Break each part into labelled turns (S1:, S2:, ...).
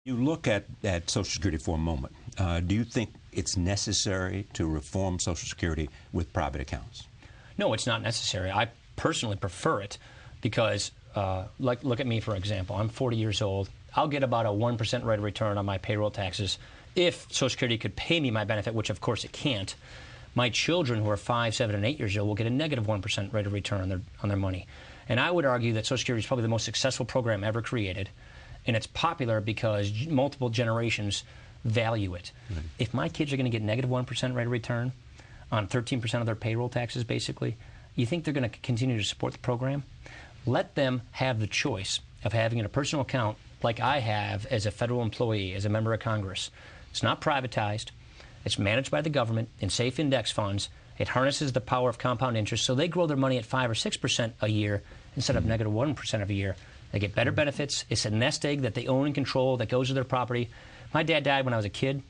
S1: You look at Social Security for a moment. Do you think it's necessary to reform Social Security with private accounts?
S2: No, it's not necessary. I personally prefer it because, look at me, for example. I'm 40 years old. I'll get about a 1% rate of return on my payroll taxes. If Social Security could pay me my benefit, which of course it can't, my children who are 5, 7, and 8 years old will get a negative 1% rate of return on their money. And I would argue that Social Security is probably the most successful program ever created. And it's popular because multiple generations value it. Right. If my kids are going to get negative 1% rate of return on 13% of their payroll taxes, basically, you think they're going to continue to support the program? Let them have the choice of having a personal account like I have as a federal employee, as a member of Congress. It's not privatized. It's managed by the government in safe index funds. It harnesses the power of compound interest, so they grow their money at 5 or 6% a year instead of negative 1% of a year. They get better benefits. It's a nest egg that they own and control that goes to their property. My dad died when I was a kid.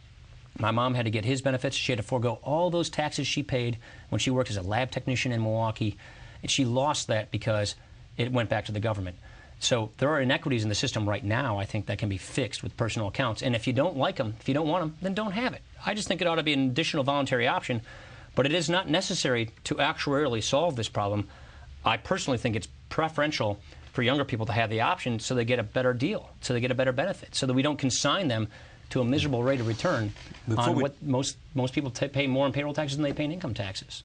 S2: My mom had to get his benefits. She had to forego all those taxes she paid when she worked as a lab technician in Milwaukee. And she lost that because it went back to the government. So there are inequities in the system right now, I think, that can be fixed with personal accounts. And if you don't like them, if you don't want them, then don't have it. I just think it ought to be an additional voluntary option. But it is not necessary to actuarially solve this problem. I personally think it's preferential for younger people to have the option so they get a better deal, so they get a better benefit, so that we don't consign them to a miserable rate of return on what most people pay more in payroll taxes than they pay in income taxes.